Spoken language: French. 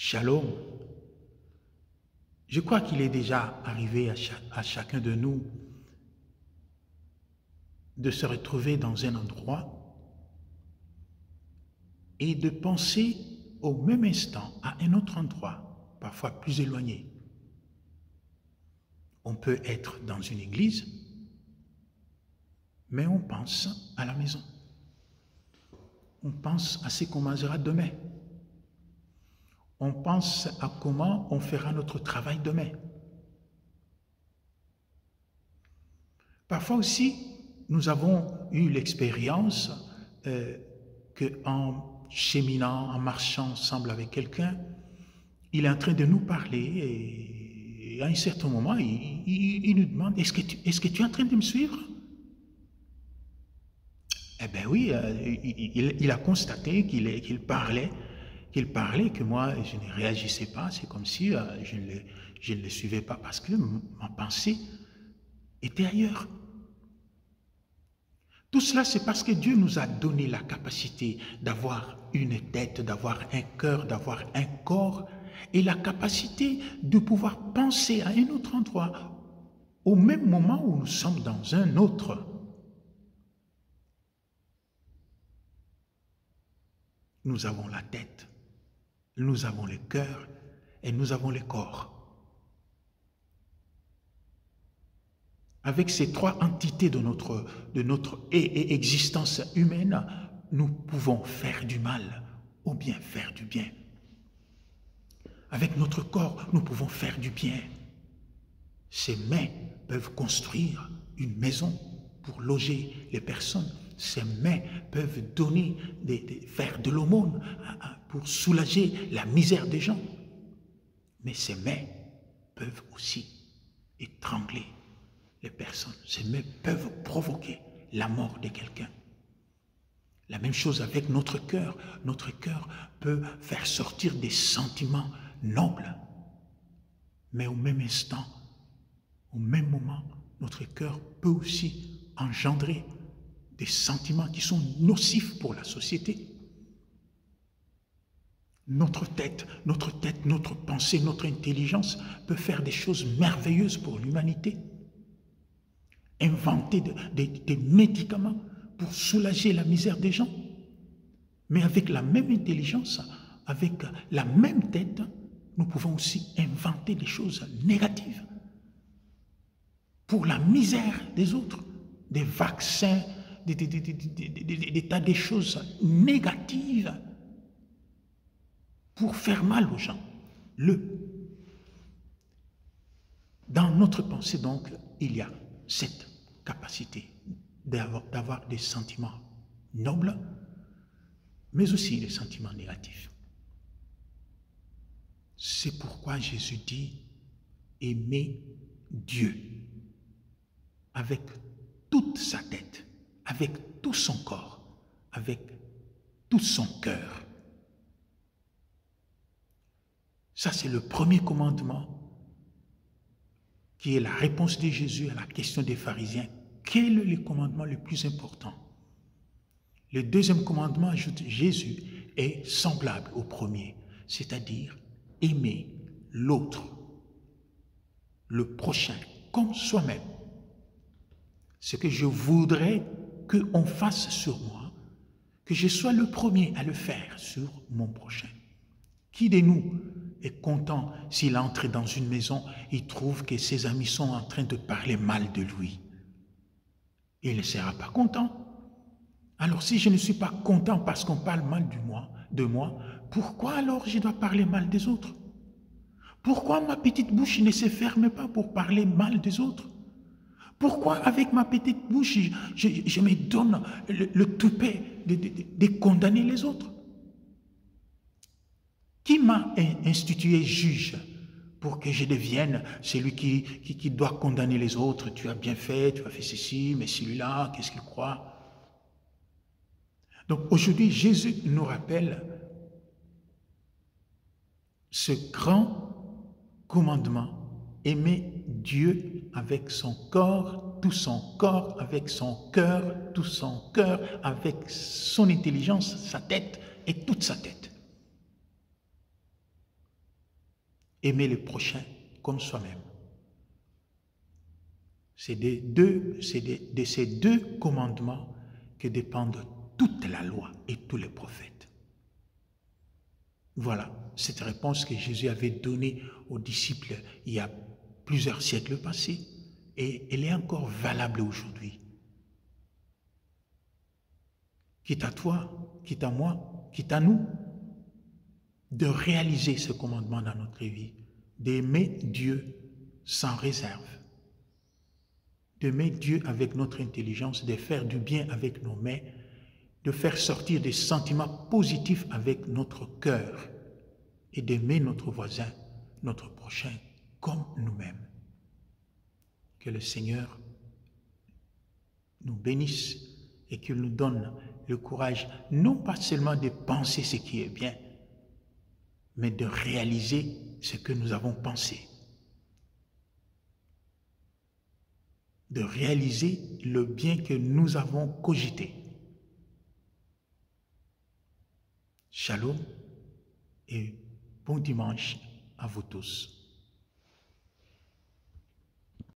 Shalom. Je crois qu'il est déjà arrivé à chacun de nous de se retrouver dans un endroit et de penser au même instant à un autre endroit, parfois plus éloigné. On peut être dans une église, mais on pense à la maison. On pense à ce qu'on mangera demain. On pense à comment on fera notre travail demain. Parfois aussi, nous avons eu l'expérience qu'en cheminant, en marchant ensemble avec quelqu'un, il est en train de nous parler et à un certain moment, il nous demande « Est-ce que tu es en train de me suivre ?» Eh bien oui, il a constaté qu'il parlait, que moi, je ne réagissais pas. C'est comme si je ne le suivais pas parce que ma pensée était ailleurs. Tout cela, c'est parce que Dieu nous a donné la capacité d'avoir une tête, d'avoir un cœur, d'avoir un corps et la capacité de pouvoir penser à un autre endroit au même moment où nous sommes dans un autre. Nous avons la tête, nous avons le cœur et nous avons le corps. Avec ces trois entités de notre existence humaine, nous pouvons faire du mal ou bien faire du bien. Avec notre corps, nous pouvons faire du bien. Ces mains peuvent construire une maison pour loger les personnes. Ces mains peuvent donner, faire de l'aumône pour soulager la misère des gens. Mais ces mains peuvent aussi étrangler les personnes. Ces mains peuvent provoquer la mort de quelqu'un. La même chose avec notre cœur. Notre cœur peut faire sortir des sentiments nobles. Mais au même instant, au même moment, notre cœur peut aussi engendrer des sentiments qui sont nocifs pour la société. Notre tête, notre pensée, notre intelligence peut faire des choses merveilleuses pour l'humanité. Inventer des médicaments pour soulager la misère des gens. Mais avec la même intelligence, avec la même tête, nous pouvons aussi inventer des choses négatives pour la misère des autres, des vaccins, des tas de choses négatives pour faire mal aux gens. Dans notre pensée, donc, il y a cette capacité d'avoir des sentiments nobles, mais aussi des sentiments négatifs. C'est pourquoi Jésus dit « Aimez Dieu » avec toute sa tête, avec tout son corps, avec tout son cœur. Ça, c'est le premier commandement qui est la réponse de Jésus à la question des pharisiens. Quel est le commandement le plus important? Le deuxième commandement, ajoute Jésus, est semblable au premier, c'est-à-dire aimer l'autre, le prochain, comme soi-même. Ce que je voudrais qu'on fasse sur moi, que je sois le premier à le faire sur mon prochain. Qui de nous est content s'il entre dans une maison et trouve que ses amis sont en train de parler mal de lui? Il ne sera pas content. Alors si je ne suis pas content parce qu'on parle mal de moi, pourquoi alors je dois parler mal des autres? Pourquoi ma petite bouche ne se ferme pas pour parler mal des autres? Pourquoi avec ma petite bouche je me donne le toupet de condamner les autres? Qui m'a institué juge pour que je devienne celui qui doit condamner les autres? Tu as bien fait, tu as fait ceci, mais celui-là, qu'est-ce qu'il croit? Donc aujourd'hui, Jésus nous rappelle ce grand commandement, aimer Dieu avec son corps, tout son corps, avec son cœur, tout son cœur, avec son intelligence, sa tête et toute sa tête. aimer le prochain comme soi-même. C'est de ces deux commandements que dépendent toute la loi et tous les prophètes. Voilà cette réponse que Jésus avait donnée aux disciples il y a plusieurs siècles passés, et elle est encore valable aujourd'hui. Quitte à toi, quitte à moi, quitte à nous, de réaliser ce commandement dans notre vie, d'aimer Dieu sans réserve, d'aimer Dieu avec notre intelligence, de faire du bien avec nos mains, de faire sortir des sentiments positifs avec notre cœur et d'aimer notre voisin, notre prochain, comme nous-mêmes. Que le Seigneur nous bénisse et qu'il nous donne le courage, non pas seulement de penser ce qui est bien, mais de réaliser ce que nous avons pensé. De réaliser le bien que nous avons cogité. Shalom et bon dimanche à vous tous.